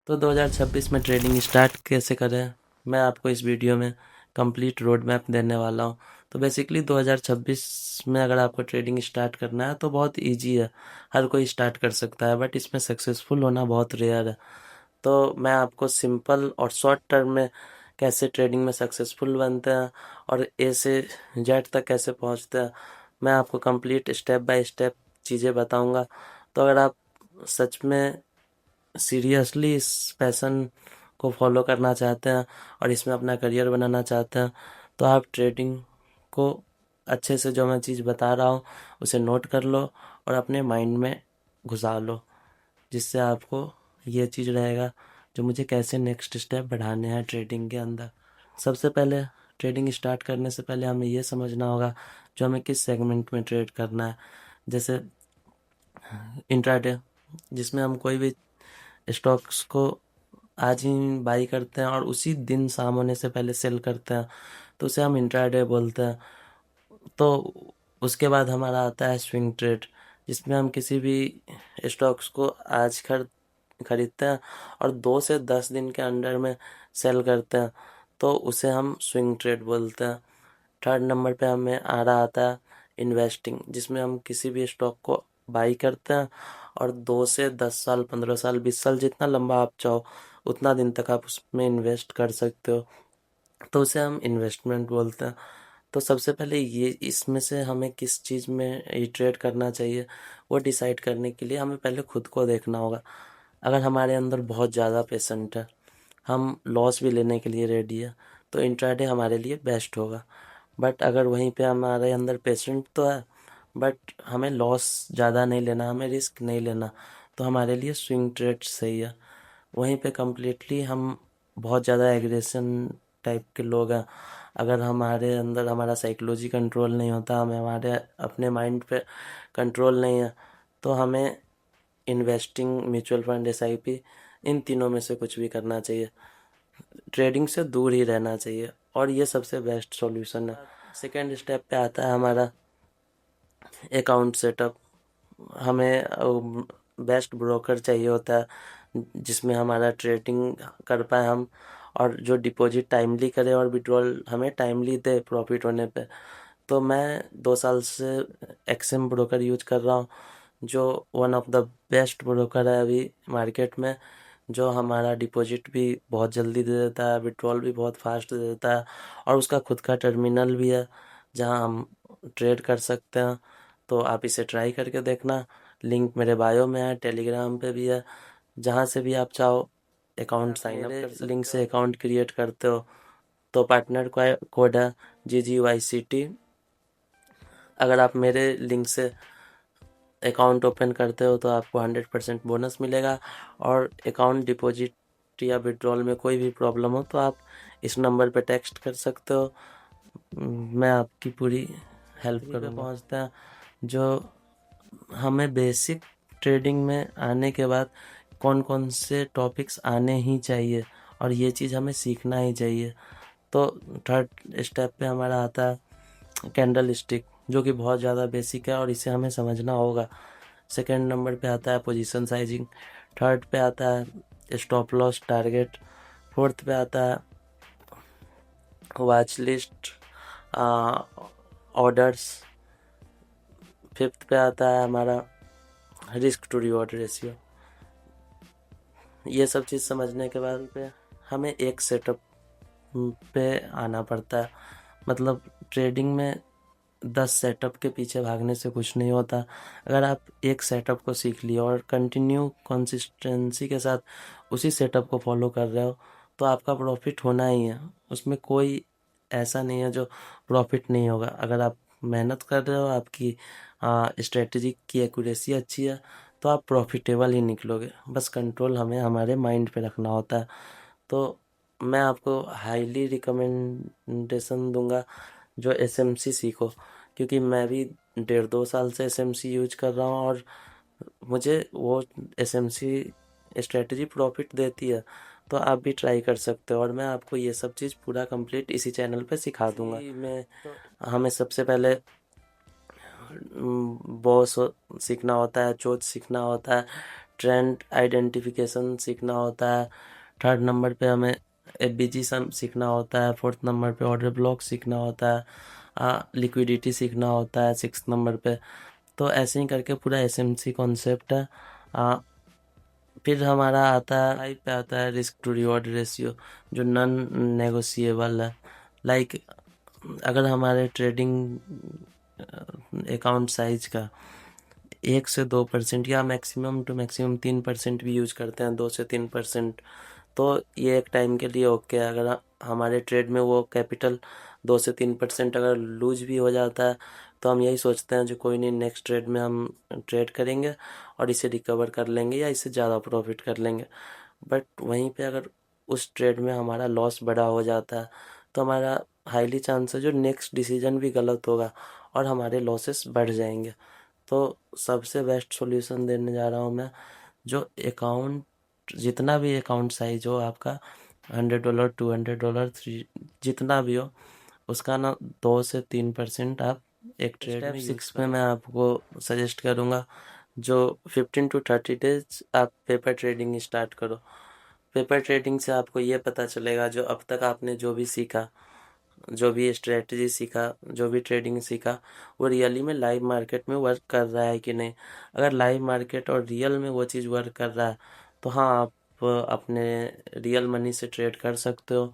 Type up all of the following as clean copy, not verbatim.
तो 2026 में trading start कैसे करें, मैं आपको इस वीडियो में कंप्लीट रोड मैप देने वाला हूँ। तो बेसिकली 2026 में अगर आपको ट्रेडिंग स्टार्ट करना है तो बहुत इजी है, हर कोई स्टार्ट कर सकता है, बट इसमें सक्सेसफुल होना बहुत रेयर है। तो मैं आपको सिंपल और शॉर्ट टर्म में कैसे ट्रेडिंग में सक्सेसफुल बनते हैं और ए से जेड तक कैसे पहुंचते हैं, मैं आपको कंप्लीट स्टेप बाय स्टेप चीज़ें बताऊंगा। तो अगर आप सच में सीरियसली इस पैशन को फॉलो करना चाहते हैं और इसमें अपना करियर बनाना चाहते हैं तो आप ट्रेडिंग को अच्छे से, जो मैं चीज़ बता रहा हूँ उसे नोट कर लो और अपने माइंड में घुसा लो, जिससे आपको ये चीज़ रहेगा जो मुझे कैसे नेक्स्ट स्टेप बढ़ाने हैं ट्रेडिंग के अंदर। सबसे पहले ट्रेडिंग स्टार्ट करने से पहले हमें ये समझना होगा जो हमें किस सेगमेंट में ट्रेड करना है। जैसे इंट्राडे, जिसमें हम कोई भी स्टॉक्स को आज ही बाई करते हैं और उसी दिन शाम होने से पहले सेल करते हैं, तो उसे हम इंट्राडे बोलते हैं। तो उसके बाद हमारा आता है स्विंग ट्रेड, जिसमें हम किसी भी स्टॉक्स को आज खरीदते हैं और 2 से 10 दिन के अंडर में सेल करते हैं, तो उसे हम स्विंग ट्रेड बोलते हैं। थर्ड नंबर पे हमें आ रहा आता है इन्वेस्टिंग, जिसमें हम किसी भी स्टॉक को बाई करते हैं और 2 से 10 साल, 15 साल, 20 साल, जितना लंबा आप चाहो उतना दिन तक आप उसमें इन्वेस्ट कर सकते हो, तो उसे हम इन्वेस्टमेंट बोलते हैं। तो सबसे पहले ये इसमें से हमें किस चीज़ में ये ट्रेड करना चाहिए वो डिसाइड करने के लिए हमें पहले खुद को देखना होगा। अगर हमारे अंदर बहुत ज़्यादा पेशेंट है, हम लॉस भी लेने के लिए रेडी है, तो इंट्राडे हमारे लिए बेस्ट होगा। बट अगर वहीं पे हमारे अंदर पेशेंट तो है बट हमें लॉस ज़्यादा नहीं लेना, हमें रिस्क नहीं लेना, तो हमारे लिए स्विंग ट्रेड सही है। वहीं पे कम्प्लीटली हम बहुत ज़्यादा एग्रेशन टाइप के लोग हैं, अगर हमारे अंदर हमारा साइकोलॉजी कंट्रोल नहीं होता, हमें हमारे अपने माइंड पे कंट्रोल नहीं है, तो हमें इन्वेस्टिंग, म्यूचुअल फंड, एसआईपी, इन तीनों में से कुछ भी करना चाहिए। ट्रेडिंग से दूर ही रहना चाहिए और ये सबसे बेस्ट सॉल्यूशन है। सेकेंड स्टेप पे आता है हमारा अकाउंट सेटअप। हमें बेस्ट ब्रोकर चाहिए होता है जिसमें हमारा ट्रेडिंग कर पाए हम, और जो डिपॉजिट टाइमली करे और विड्रॉल हमें टाइमली दे प्रॉफिट होने पे। तो मैं 2 साल से एक्सिम ब्रोकर यूज कर रहा हूँ, जो one of the best broker है अभी मार्केट में, जो हमारा डिपॉजिट भी बहुत जल्दी दे देता है, विड्रॉल भी बहुत फास्ट दे देता है, और उसका खुद का टर्मिनल भी है जहाँ हम ट्रेड कर सकते हैं। तो आप इसे ट्राई करके देखना, लिंक मेरे बायो में है, टेलीग्राम पे भी है, जहाँ से भी आप चाहो अकाउंट साइन अप कर सकते हो। लिंक से अकाउंट क्रिएट करते हो तो पार्टनर कोड है GGYCT। अगर आप मेरे लिंक से अकाउंट ओपन करते हो तो आपको 100% बोनस मिलेगा, और अकाउंट डिपॉजिट या विड्रॉल में कोई भी प्रॉब्लम हो तो आप इस नंबर पे टेक्स्ट कर सकते हो, मैं आपकी पूरी हेल्प करूँगा। पहुँचते हैं जो हमें बेसिक ट्रेडिंग में आने के बाद कौन कौन से टॉपिक्स आने ही चाहिए और ये चीज़ हमें सीखना ही चाहिए। तो थर्ड स्टेप पे हमारा आता है कैंडल स्टिक, जो कि बहुत ज़्यादा बेसिक है और इसे हमें समझना होगा। सेकेंड नंबर पे आता है पोजीशन साइजिंग, थर्ड पे आता है स्टॉप लॉस टारगेट, फोर्थ पे आता है वॉच लिस्ट, ऑर्डर्स, फिफ्थ पे आता है हमारा रिस्क टू रिवॉर्ड रेशियो। ये सब चीज़ समझने के बाद पे हमें एक सेटअप पे आना पड़ता है। मतलब ट्रेडिंग में 10 सेटअप के पीछे भागने से कुछ नहीं होता। अगर आप एक सेटअप को सीख लिया और कंटिन्यू कंसिस्टेंसी के साथ उसी सेटअप को फॉलो कर रहे हो तो आपका प्रॉफिट होना ही है, उसमें कोई ऐसा नहीं है जो प्रॉफिट नहीं होगा। अगर आप मेहनत कर रहे हो, आपकी स्ट्रेटजी की एक्यूरेसी अच्छी है, तो आप प्रॉफिटेबल ही निकलोगे। बस कंट्रोल हमें हमारे माइंड पे रखना होता है। तो मैं आपको हाईली रिकमेंडेशन दूंगा जो एसएमसी सीखो, क्योंकि मैं भी 1.5-2 साल से एसएमसी यूज कर रहा हूँ और मुझे वो एसएमसी स्ट्रेटजी प्रॉफिट देती है। तो आप भी ट्राई कर सकते हो और मैं आपको ये सब चीज़ पूरा कंप्लीट इसी चैनल पे सिखा दूंगा। मैं हमें सबसे पहले बॉस सीखना होता है, चोच सीखना होता है, ट्रेंड आइडेंटिफिकेशन सीखना होता है। थर्ड नंबर पे हमें एफबीजी सम सीखना होता है। फोर्थ नंबर पे ऑर्डर ब्लॉक सीखना होता है। लिक्विडिटी सीखना होता है सिक्स नंबर पे। तो ऐसे ही करके पूरा एसएमसी कॉन्सेप्ट है। फिर हमारा आता है 5 पे आता है रिस्क टू रिवॉर्ड रेशियो, जो नॉन नेगोशिएबल है। लाइक अगर हमारे ट्रेडिंग अकाउंट साइज का 1 से 2% या मैक्सिमम टू मैक्सिमम 3% भी यूज करते हैं, 2 से 3%, तो ये एक टाइम के लिए ओके है। अगर हमारे ट्रेड में वो कैपिटल 2 से 3% अगर लूज भी हो जाता है तो हम यही सोचते हैं जो कोई नहीं, नेक्स्ट ट्रेड में हम ट्रेड करेंगे और इसे रिकवर कर लेंगे या इससे ज़्यादा प्रॉफिट कर लेंगे। बट वहीं पे अगर उस ट्रेड में हमारा लॉस बड़ा हो जाता है तो हमारा हाईली चांस है जो नेक्स्ट डिसीजन भी गलत होगा और हमारे लॉसेस बढ़ जाएंगे। तो सबसे बेस्ट सॉल्यूशन देने जा रहा हूँ मैं, जो अकाउंट जितना भी अकाउंट साइज हो आपका, $100, $200, जितना भी हो, उसका ना 2 से 3% आप एक ट्रेड में 6 में मैं आपको सजेस्ट करूँगा जो 15 to 30 डेज आप पेपर ट्रेडिंग स्टार्ट करो। पेपर ट्रेडिंग से आपको ये पता चलेगा जो अब तक आपने जो भी सीखा, जो भी स्ट्रेटजी सीखा, जो भी ट्रेडिंग सीखा, वो रियली में लाइव मार्केट में वर्क कर रहा है कि नहीं। अगर लाइव मार्केट और रियल में वो चीज़ वर्क कर रहा है तो हाँ, आप अपने रियल मनी से ट्रेड कर सकते हो।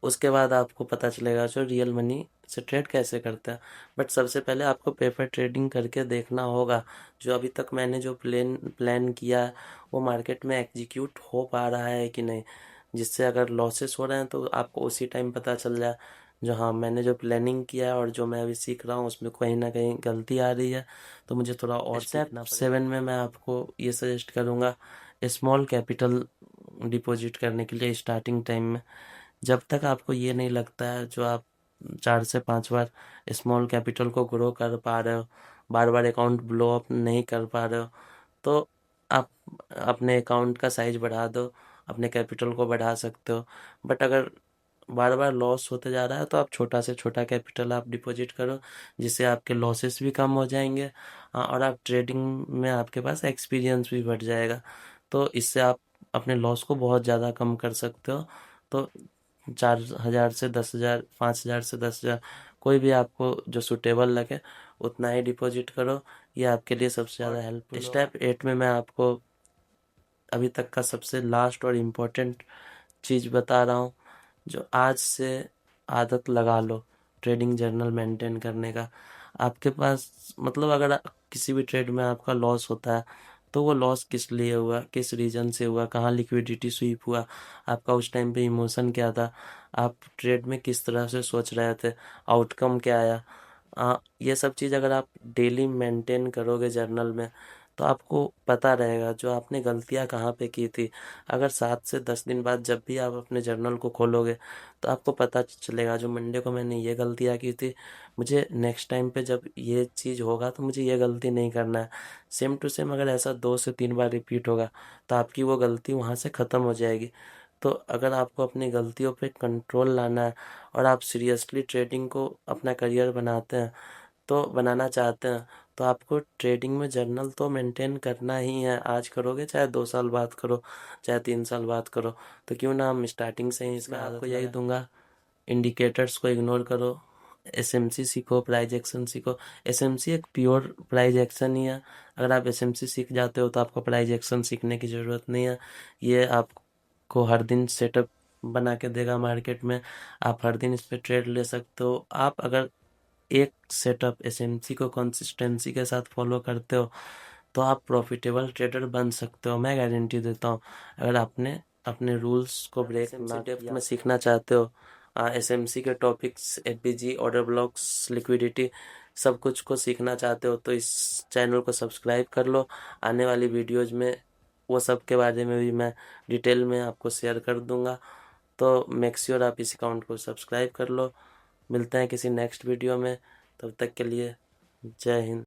उसके बाद आपको पता चलेगा जो रियल मनी से ट्रेड कैसे करता है। बट सबसे पहले आपको पेपर ट्रेडिंग करके देखना होगा जो अभी तक मैंने जो प्लान किया है वो मार्केट में एग्जीक्यूट हो पा रहा है कि नहीं, जिससे अगर लॉसेस हो रहे हैं तो आपको उसी टाइम पता चल जाए जो हाँ, मैंने जो प्लानिंग किया है और जो मैं अभी सीख रहा हूँ उसमें कहीं ना कहीं गलती आ रही है, तो मुझे थोड़ा और सीखना पड़ेगा। 7 में मैं आपको ये सजेस्ट करूँगा स्मॉल कैपिटल डिपॉजिट करने के लिए स्टार्टिंग टाइम में। जब तक आपको ये नहीं लगता है जो आप 4 से 5 बार स्मॉल कैपिटल को ग्रो कर पा रहे हो, बार बार अकाउंट ब्लो अप नहीं कर पा रहे हो, तो आप अपने अकाउंट का साइज बढ़ा दो, अपने कैपिटल को बढ़ा सकते हो। बट अगर बार बार लॉस होते जा रहा है तो आप छोटा से छोटा कैपिटल आप डिपॉजिट करो, जिससे आपके लॉसेस भी कम हो जाएंगे। और आप ट्रेडिंग में आपके पास एक्सपीरियंस भी बढ़ जाएगा, तो इससे आप अपने लॉस को बहुत ज़्यादा कम कर सकते हो। तो 4,000 से 10,000, 5,000 से 10,000, कोई भी आपको जो सूटेबल लगे उतना ही डिपॉजिट करो। ये आपके लिए सबसे ज़्यादा हेल्पफुल। स्टेप 8 में मैं आपको अभी तक का सबसे लास्ट और इम्पोर्टेंट चीज़ बता रहा हूँ, जो आज से आदत लगा लो ट्रेडिंग जर्नल मेंटेन करने का। आपके पास मतलब अगर किसी भी ट्रेड में आपका लॉस होता है तो वो लॉस किस लिए हुआ, किस रीजन से हुआ, कहाँ लिक्विडिटी स्वीप हुआ, आपका उस टाइम पे इमोशन क्या था, आप ट्रेड में किस तरह से सोच रहे थे, आउटकम क्या आया। ये सब चीज़ अगर आप डेली मेंटेन करोगे जर्नल में तो आपको पता रहेगा जो आपने गलतियां कहाँ पे की थी। अगर 7 से 10 दिन बाद जब भी आप अपने जर्नल को खोलोगे तो आपको पता चलेगा जो मंडे को मैंने ये गलतियां की थी, मुझे नेक्स्ट टाइम पे जब ये चीज़ होगा तो मुझे ये गलती नहीं करना है। सेम टू सेम अगर ऐसा 2 से 3 बार रिपीट होगा तो आपकी वो गलती वहाँ से ख़त्म हो जाएगी। तो अगर आपको अपनी गलतियों पे कंट्रोल लाना है और आप सीरियसली ट्रेडिंग को अपना करियर बनाते हैं, तो बनाना चाहते हैं, तो आपको ट्रेडिंग में जर्नल तो मेंटेन करना ही है। आज करोगे चाहे 2 साल बाद करो, चाहे 3 साल बाद करो, तो क्यों ना हम स्टार्टिंग से ही इसमें आपको यही दूंगा, इंडिकेटर्स को इग्नोर करो, एसएमसी सीखो, प्राइज एक्शन सीखो। एसएमसी एक प्योर प्राइज एक्शन ही है। अगर आप एसएमसी सीख जाते हो तो आपको प्राइज एक्शन सीखने की ज़रूरत नहीं है। ये आपको हर दिन सेटअप बना के देगा मार्केट में, आप हर दिन इस पर ट्रेड ले सकते हो। आप अगर एक सेटअप एसएमसी को कंसिस्टेंसी के साथ फॉलो करते हो तो आप प्रॉफिटेबल ट्रेडर बन सकते हो, मैं गारंटी देता हूँ। अगर आपने अपने रूल्स को ब्रेक ना डेप्थ में सीखना चाहते हो, एसएमसी के topics, FBG, order blocks, liquidity, सब कुछ को सीखना चाहते हो तो इस चैनल को सब्सक्राइब कर लो। आने वाली वीडियोज में वो सब के बारे में भी मैं डिटेल में आपको शेयर कर दूंगा, तो मेक श्योर आप इस अकाउंट को सब्सक्राइब कर लो। मिलते हैं किसी नेक्स्ट वीडियो में, तब तक के लिए जय हिंद।